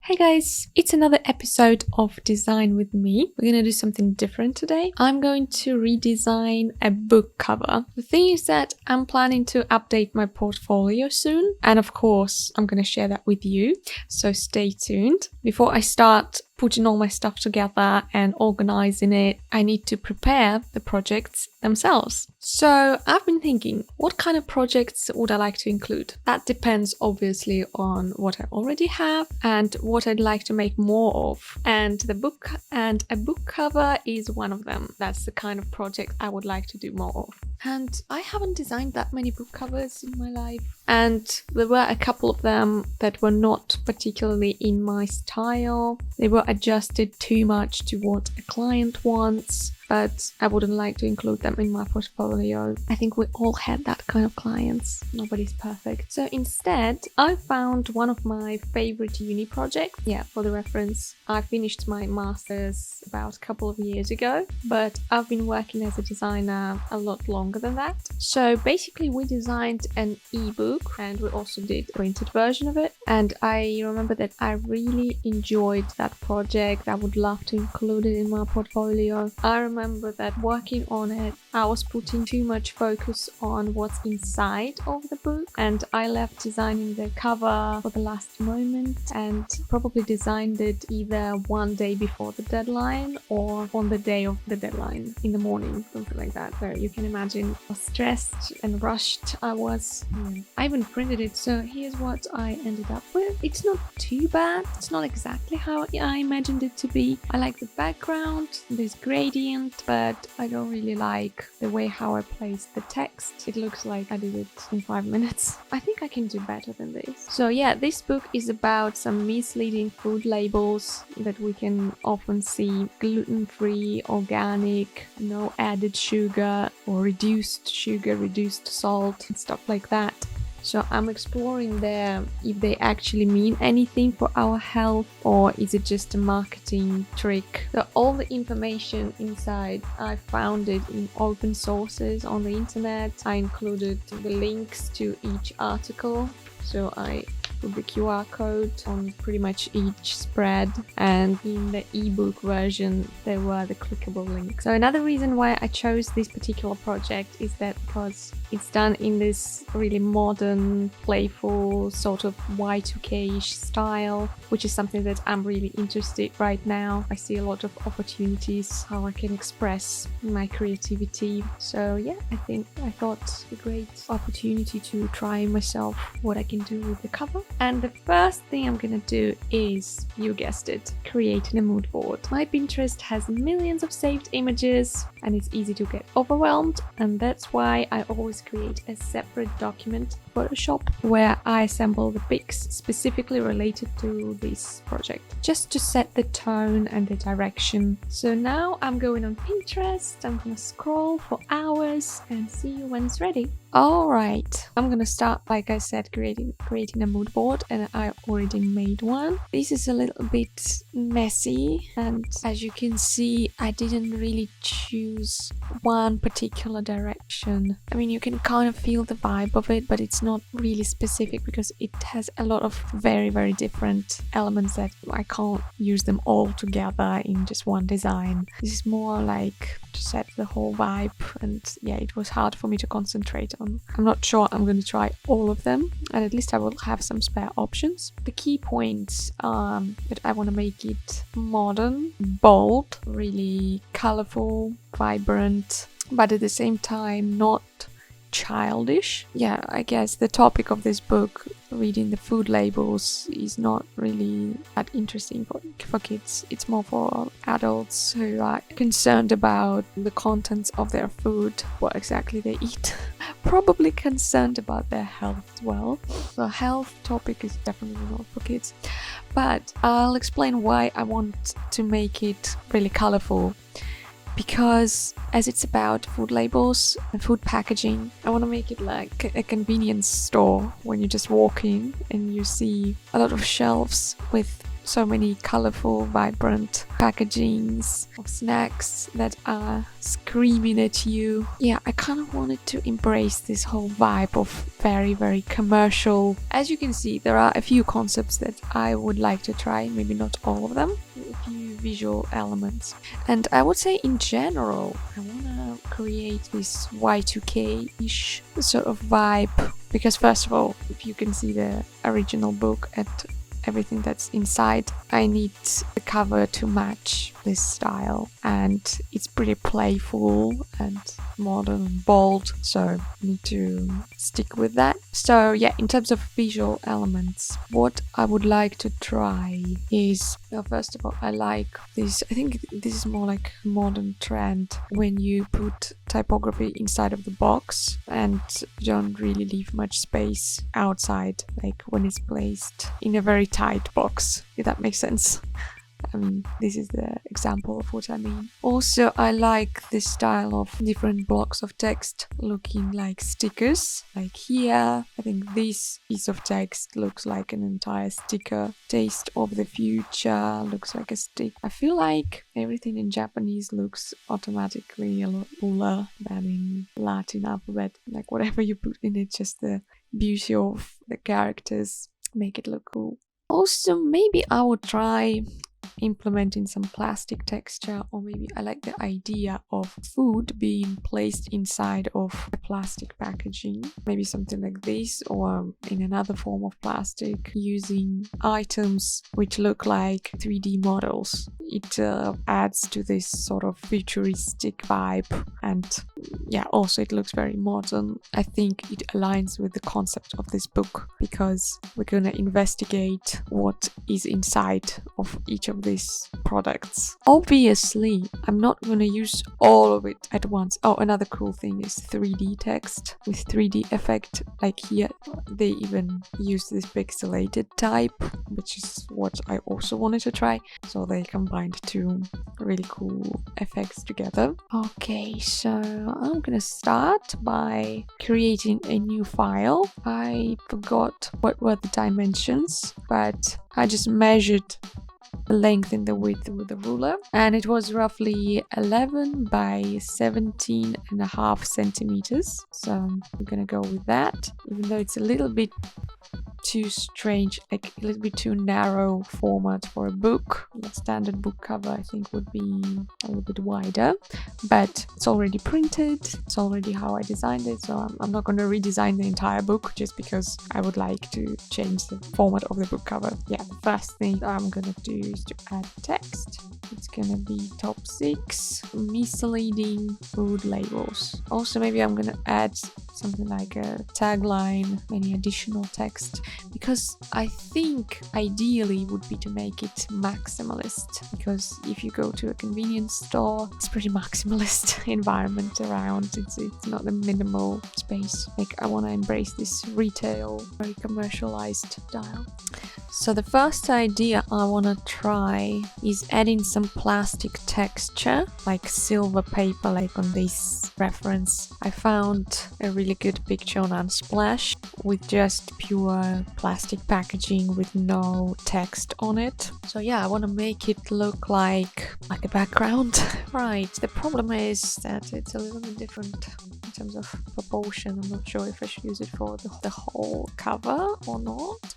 Hi guys, it's another episode of Design with me. We're gonna do something different today. I'm going to redesign a book cover. The thing is that I'm planning to update my portfolio soon, and of course I'm gonna share that with you, so stay tuned. Before I start putting all my stuff together and organizing it, I need to prepare the projects themselves. So I've been thinking, what kind of projects would I like to include? That depends obviously on what I already have and what I'd like to make more of. And a book cover is one of them. That's the kind of project I would like to do more of. And I haven't designed that many book covers in my life. And there were a couple of them that were not particularly in my style. They were adjusted too much to what a client wants, but I wouldn't like to include them in my portfolio. I think we all had that kind of clients. Nobody's perfect. So instead, I found one of my favorite uni projects. Yeah, for the reference, I finished my master's about a couple of years ago, but I've been working as a designer a lot longer than that. So basically we designed an ebook and we also did a printed version of it. And I remember that I really enjoyed that project. I would love to include it in my portfolio. I remember that working on it, I was putting too much focus on what's inside of the book, and I left designing the cover for the last moment and probably designed it either one day before the deadline or on the day of the deadline in the morning, something like that. So you can imagine how stressed and rushed I was. I even printed it, so here's what I ended up with. It's not too bad. It's not exactly how I imagined it to be. I like the background, this gradient, but I don't really like the way how I placed the text. It looks like I did it in 5 minutes. I think I can do better than this. So yeah, this book is about some misleading food labels that we can often see: gluten-free, organic, no added sugar, or reduced sugar, reduced salt, and stuff like that. So I'm exploring there if they actually mean anything for our health, or is it just a marketing trick. So all the information inside, I found it in open sources on the internet. I included the links to each article. So I put the QR code on pretty much each spread, and in the ebook version there were the clickable links. So another reason why I chose this particular project is that because it's done in this really modern, playful, sort of Y2K-ish style, which is something that I'm really interested in right now. I see a lot of opportunities how I can express my creativity. So yeah, I thought a great opportunity to try myself what I can do with the cover. And the first thing I'm gonna do is, you guessed it, creating a mood board. My Pinterest has millions of saved images and it's easy to get overwhelmed, and that's why I always create a separate document, Photoshop, where I assemble the pics specifically related to this project, just to set the tone and the direction. So now I'm going on Pinterest, I'm gonna scroll for hours and see when it's ready. Alright, I'm gonna start, like I said, creating a mood board, and I already made one. This is a little bit messy, and as you can see, I didn't really choose one particular direction. I mean, you can kind of feel the vibe of it, but it's not really specific because it has a lot of very, very different elements that I can't use them all together in just one design. This is more like to set the whole vibe, and yeah, it was hard for me to concentrate on. I'm not sure I'm going to try all of them, and at least I will have some spare options. The key points are that I want to make it modern, bold, really colorful, vibrant, but at the same time not childish. Yeah, I guess the topic of this book, reading the food labels, is not really that interesting for kids. It's more for adults who are concerned about the contents of their food, what exactly they eat. Probably concerned about their health as well. The health topic is definitely not for kids, but I'll explain why I want to make it really colorful. Because as it's about food labels and food packaging, I want to make it like a convenience store when you just walk in and you see a lot of shelves with so many colorful, vibrant packagings of snacks that are screaming at you. Yeah, I kind of wanted to embrace this whole vibe of very, very commercial. As you can see, there are a few concepts that I would like to try, maybe not all of them, a few visual elements. And I would say in general, I want to create this Y2K-ish sort of vibe. Because first of all, if you can see the original book and everything that's inside, I need the cover to match this style, and it's pretty playful and modern and bold, so I need to stick with that. So yeah, in terms of visual elements, what I would like to try is, well, first of all, I like this. I think this is more like a modern trend when you put typography inside of the box and don't really leave much space outside, like when it's placed in a very tight box, if that makes sense. I mean, this is the example of what I mean. Also, I like this style of different blocks of text looking like stickers. Like here, I think this piece of text looks like an entire sticker. Taste of the future looks like a stick. I feel like everything in Japanese looks automatically a lot cooler than in Latin alphabet. Like whatever you put in it, just the beauty of the characters make it look cool. Also, maybe I would try implementing some plastic texture, or maybe I like the idea of food being placed inside of a plastic packaging, maybe something like this, or in another form of plastic, using items which look like 3D models. It adds to this sort of futuristic vibe, and yeah, also it looks very modern. I think it aligns with the concept of this book, because we're gonna investigate what is inside of each of these products. Obviously, I'm not going to use all of it at once. Oh, another cool thing is 3D text with 3D effect. Like here, they even use this pixelated type, which is what I also wanted to try. So they combined two really cool effects together. Okay, so I'm going to start by creating a new file. I forgot what were the dimensions, but I just measured the length and the width with the ruler, and it was roughly 11 by 17.5 centimeters. So I'm gonna go with that, even though it's a little bit too strange, like a little bit too narrow format for a book. The standard book cover I think would be a little bit wider, but it's already printed, it's already how I designed it, so I'm not going to redesign the entire book just because I would like to change the format of the book cover. Yeah, the first thing I'm going to do is to add text. It's going to be top 6 misleading food labels. Also, maybe I'm going to add something like a tagline, any additional text, because I think ideally would be to make it maximalist, because if you go to a convenience store, it's pretty maximalist environment around. It's not a minimal space. Like I want to embrace this retail, very commercialized style. So the first idea I want to try is adding some plastic texture, like silver paper, like on this reference. I found a really good picture on Unsplash with just pure plastic packaging with no text on it. So yeah, I want to make it look like a background. Right, the problem is that it's a little bit different in terms of proportion. I'm not sure if I should use it for the whole cover or not.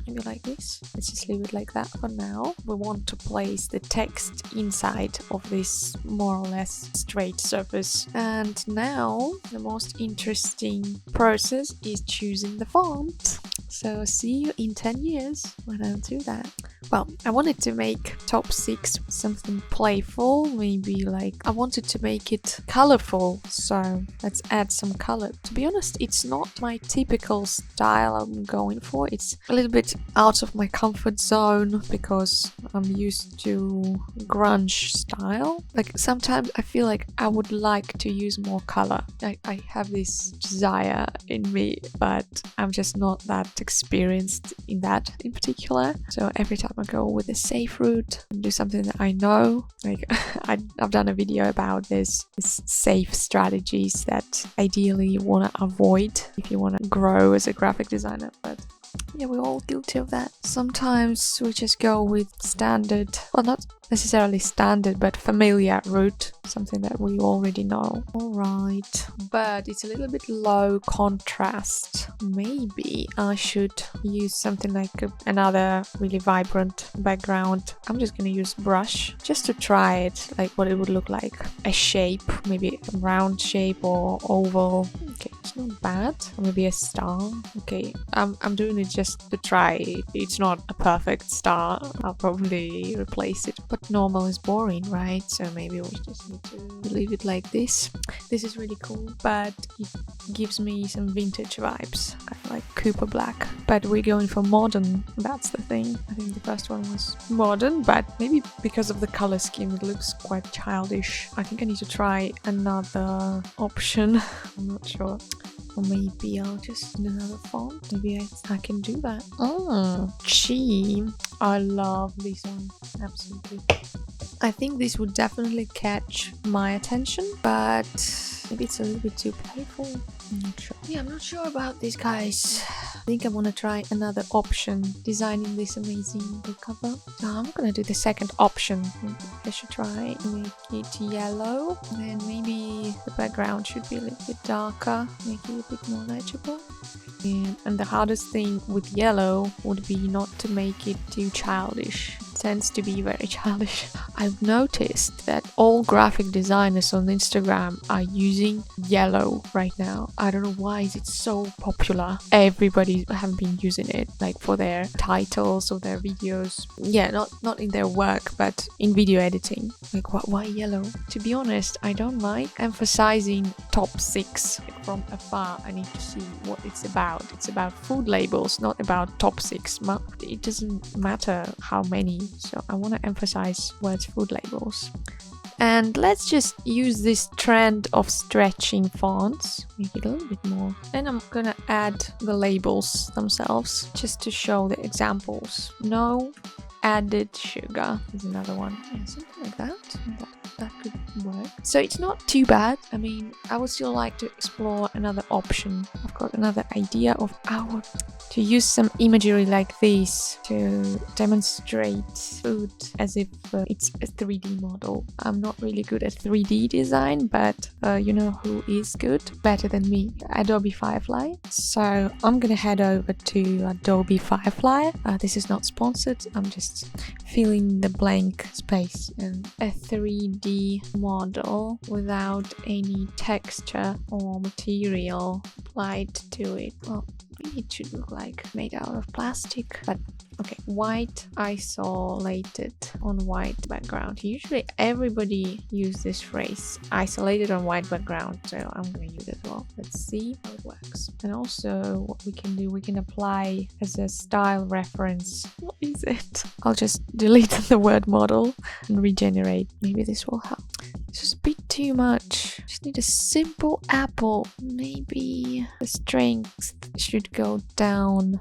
Maybe like this. Let's just leave it like that for now. We want to place the text inside of this more or less straight surface. And now the most interesting process is choosing the font. So see you in 10 years when I do that. Well, I wanted to make top 6 something playful, maybe like I wanted to make it colorful, so let's add some color. To be honest, it's not my typical style I'm going for. It's a little bit out of my comfort zone because I'm used to grunge style. Like sometimes I feel like I would like to use more color. I have this desire in me, but I'm just not that experienced in that in particular. So every time I go with a safe route and do something that I know, like I've done a video about this safe strategies that ideally you want to avoid if you want to grow as a graphic designer. But Yeah, we're all guilty of that. Sometimes we just go with standard, well, not necessarily standard, but familiar route, something that we already know. Alright, but it's a little bit low contrast. Maybe I should use something like another really vibrant background. I'm just gonna use brush just to try it, like what it would look like. A shape, maybe a round shape or oval. Okay, it's not bad. Or maybe a star. Okay, I'm doing it just to try. It's not a perfect star. I'll probably replace it. But normal is boring, right? So maybe we just need to leave it like this. This is really cool, but it gives me some vintage vibes, kind of like Cooper Black. But we're going for modern. That's the thing. I think the first one was modern, but maybe because of the color scheme, it looks quite childish. I think I need to try another option. I'm not sure. Or maybe I'll just do another font. Maybe I can do that. Oh, gee. I love this one. Absolutely. I think this would definitely catch my attention, but maybe it's a little bit too playful. I'm not sure. Yeah, I'm not sure about this, guys. I think I want to try another option designing this amazing book cover. So I'm gonna do the second option. I should try make it yellow. Then maybe the background should be a little bit darker, make it a bit more legible. And the hardest thing with yellow would be not to make it too childish. It tends to be very childish. I've noticed that all graphic designers on Instagram are using yellow right now. I don't know why is it so popular. Everybody have been using it, like for their titles or their videos. Yeah, not in their work, but in video editing. Like, why yellow? To be honest, I don't like emphasizing top 6 from afar. I need to see what it's about. It's about food labels, not about top 6. It doesn't matter how many. So I want to emphasize words food labels. And let's just use this trend of stretching fonts, make it a little bit more. And I'm gonna add the labels themselves just to show the examples. No added sugar is another one. Yeah, something like that. That could work. So it's not too bad. I mean, I would still like to explore another option. I've got another idea of to use some imagery like this to demonstrate food as if it's a 3D model. I'm not really good at 3D design, but you know who is good? Better than me. Adobe Firefly. So I'm gonna head over to Adobe Firefly. This is not sponsored. I'm just filling the blank space and a 3D model without any texture or material applied to it. Well, it should look like made out of plastic, but okay, white isolated on white background. Usually everybody use this phrase, isolated on white background, so I'm gonna use it as well. Let's see how it works. And also what we can do, we can apply as a style reference. What is it? I'll just delete the word model and regenerate. Maybe this will help. It's just a bit too much. Just need a simple apple. Maybe the strength should go down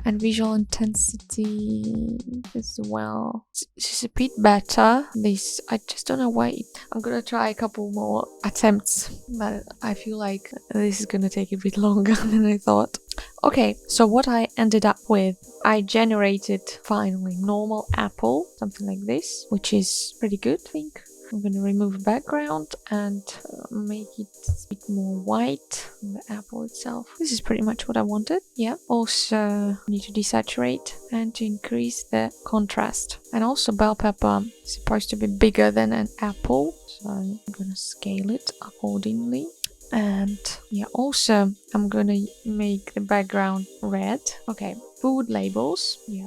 and visual intensity as well. It's just a bit better. This, I just don't know why. I'm gonna try a couple more attempts, but I feel like this is gonna take a bit longer than I thought. Okay, so what I ended up with, I generated finally normal apple, something like this, which is pretty good, I think. I'm gonna remove background and make it a bit more white on the apple itself. This is pretty much what I wanted. Yeah. Also need to desaturate and to increase the contrast. And also bell pepper is supposed to be bigger than an apple, so I'm gonna scale it accordingly. And yeah, also I'm gonna make the background red. Okay, food labels. Yeah,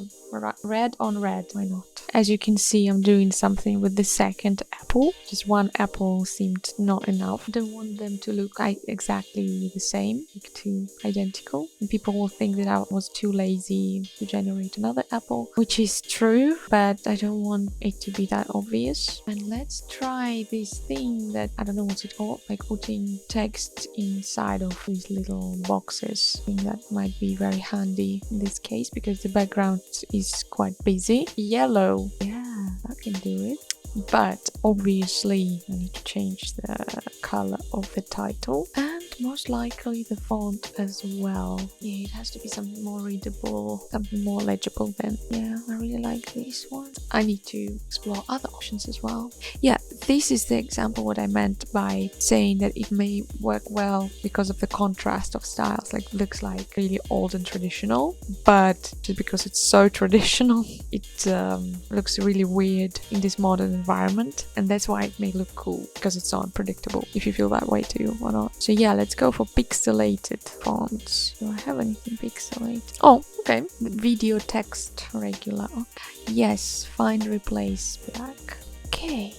red on red, why not? As you can see, I'm doing something with the second apple. Just one apple seemed not enough. I don't want them to look exactly the same, like too identical. And people will think that I was too lazy to generate another apple, which is true, but I don't want it to be that obvious. And let's try this thing that, I don't know what's it called, like putting text inside of these little boxes. I think that might be very handy in this case because the background is quite busy. Yellow, yeah, that can do it. But obviously I need to change the color of the title. And most likely the font as well. Yeah, it has to be something more readable, something more legible then. Yeah, I really like this one. I need to explore other options as well. Yeah, this is the example what I meant by saying that it may work well because of the contrast of styles. Like, it looks like really old and traditional, but just because it's so traditional, it looks really weird in this modern environment, and that's why it may look cool, because it's so unpredictable. If you feel that way too or not. So yeah, let's go for pixelated fonts. Do I have anything pixelated? Oh, okay. Video text regular. Okay. Yes, find replace black. Okay.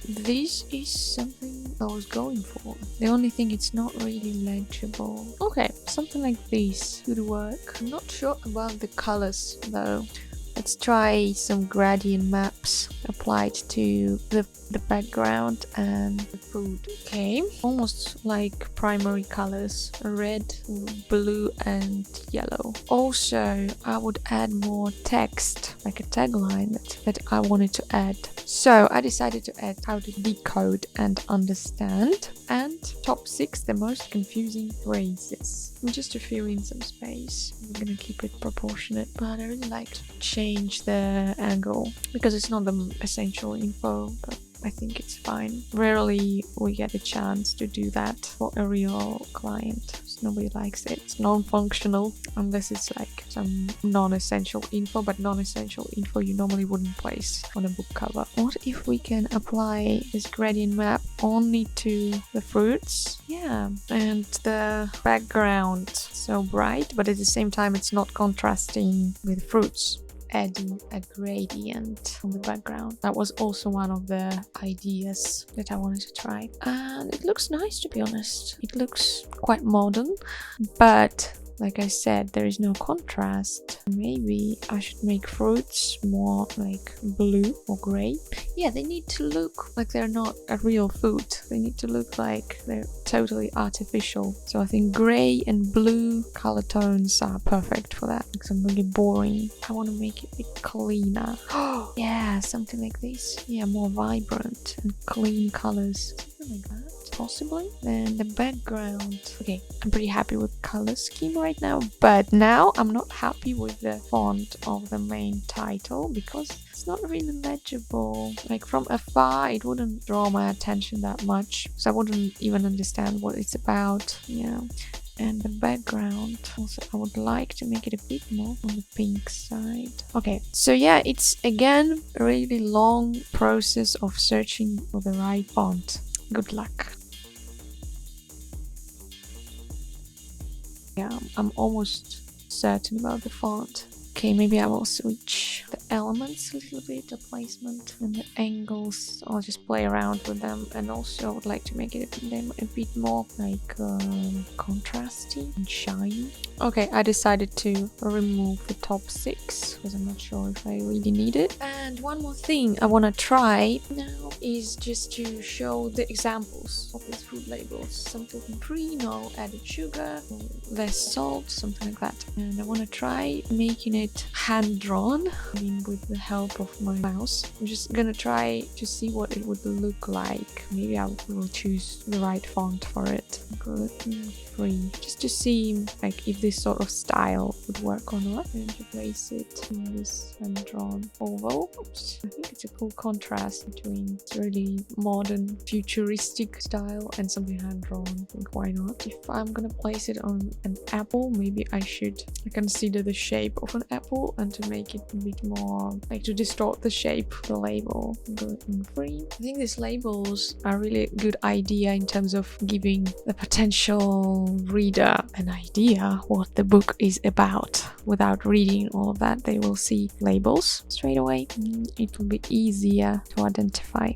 This is something I was going for. The only thing, it's not really legible. Okay, something like this would work. I'm not sure about the colors though. Let's try some gradient maps applied to the background and the food. Okay, almost like primary colors, red, blue and yellow. Also, I would add more text, like a tagline that I wanted to add. So I decided to add how to decode and understand, and top 6 the most confusing phrases. Just to fill in some space. I'm gonna keep it proportionate, but I really like to change the angle because it's not the essential info, but I think it's fine. Rarely we get a chance to do that for a real client. Nobody likes it. It's non-functional unless it's like some non-essential info, but non-essential info you normally wouldn't place on a book cover. What if we can apply this gradient map only to the fruits? Yeah, and the background so bright, but at the same time it's not contrasting with fruits. Adding a gradient on the background. That was also one of the ideas that I wanted to try. And it looks nice, to be honest. It looks quite modern, but like I said, there is no contrast. Maybe I should make fruits more like blue or grey. Yeah, they need to look like they're not a real food. They need to look like they're totally artificial. So I think grey and blue color tones are perfect for that, because I'm really boring. I want to make it a bit cleaner. Yeah, something like this. Yeah, more vibrant and clean colors. Something like that. Possibly. Then the background. Okay, I'm pretty happy with color scheme right now, but now I'm not happy with the font of the main title because it's not really legible. Like, from afar it wouldn't draw my attention that much, so I wouldn't even understand what it's about. Yeah. And the background, also I would like to make it a bit more on the pink side. Okay, so yeah, it's again a really long process of searching for the right font. Good luck. Yeah, I'm almost certain about the font. Okay, maybe I will switch the elements a little bit, the placement and the angles. I'll just play around with them, and also I would like to make it a bit more like contrasty and shiny. Okay, I decided to remove the top 6 because I'm not sure if I really need it. And one more thing I want to try now is just to show the examples of these food labels. Some gluten-free, no added sugar, less salt, something like that. And I want to try making it hand-drawn, I mean with the help of my mouse. I'm just gonna try to see what it would look like. Maybe I will choose the right font for it. Gluten-free. Just to see like if this sort of style would work or not. And to place it in this hand-drawn oval. Oops. I think it's a cool contrast between really modern, futuristic style and something hand-drawn. I think why not? If I'm gonna place it on an apple, maybe I should consider the shape of an apple and to make it a bit more, like to distort the shape of the label. Gluten-free. I think these labels are really a good idea in terms of giving the potential reader an idea what the book is about. Without reading all of that, they will see labels straight away. It will be easier to identify.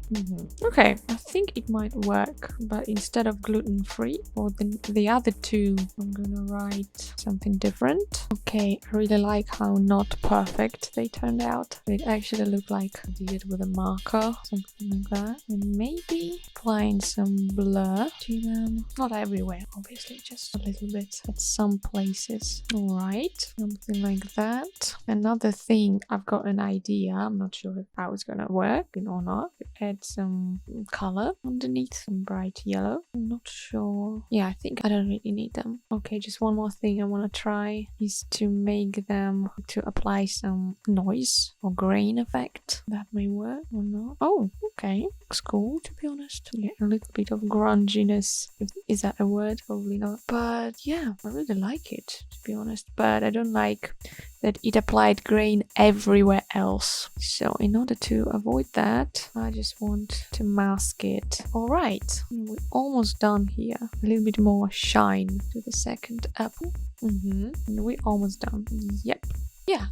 Okay, I think it might work, but instead of gluten-free for the other two, I'm gonna write something different. Okay, I really like how not perfect they turned stand out. It actually looked like I did it with a marker, something like that. And maybe applying some blur to them. Not everywhere, obviously, just a little bit at some places. Alright, something like that. Another thing, I've got an idea. I'm not sure how it's gonna work or not. Add some color underneath, some bright yellow. I'm not sure. Yeah, I think I don't really need them. Okay, just one more thing I want to try is to make them, to apply some noise or grain effect. That may work or not. Oh, okay. Looks cool, to be honest. Yeah, a little bit of grunginess. Is that a word? Probably not. But yeah, I really like it, to be honest. But I don't like that it applied grain everywhere else. So in order to avoid that, I just want to mask it. Alright, we're almost done here. A little bit more shine to the second apple. And we're almost done. Yep. Yeah,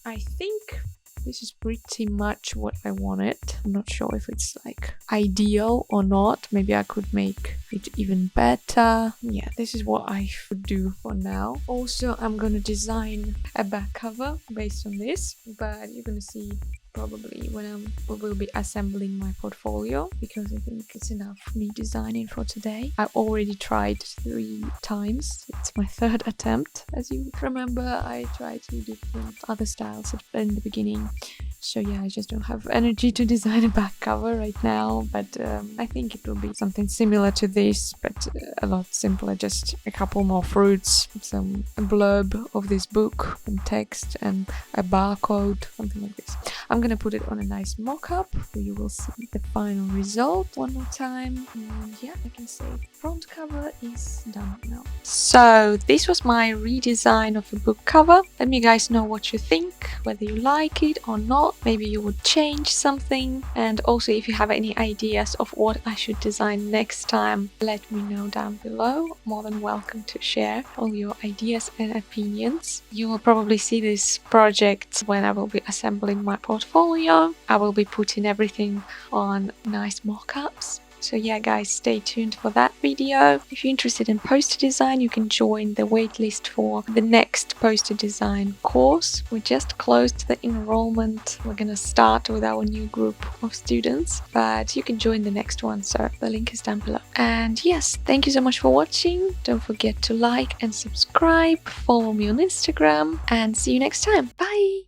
I think this is pretty much what I wanted. I'm not sure if it's like ideal or not. Maybe I could make it even better. Yeah, this is what I should do for now. Also, I'm gonna design a back cover based on this, but you're gonna see probably when we will be assembling my portfolio, because I think it's enough for me designing for today. I already tried 3 times. It's my 3rd attempt. As you remember, I tried 2 different other styles in the beginning. So yeah, I just don't have energy to design a back cover right now, but I think it will be something similar to this, but a lot simpler. Just a couple more fruits, some blurb of this book, and text, and a barcode, something like this. I'm gonna put it on a nice mock-up, so you will see the final result one more time. And yeah, I can say front cover is done now. So this was my redesign of a book cover. Let me guys know what you think, whether you like it or not. Maybe you would change something. And also, if you have any ideas of what I should design next time, let me know down below. More than welcome to share all your ideas and opinions. You will probably see this project when I will be assembling my portfolio. I will be putting everything on nice mock-ups. So yeah guys, stay tuned for that video. If you're interested in poster design, you can join the waitlist for the next poster design course. We just closed the enrollment. We're gonna start with our new group of students, but you can join the next one, so the link is down below. And yes, thank you so much for watching. Don't forget to like and subscribe, follow me on Instagram, and see you next time. Bye!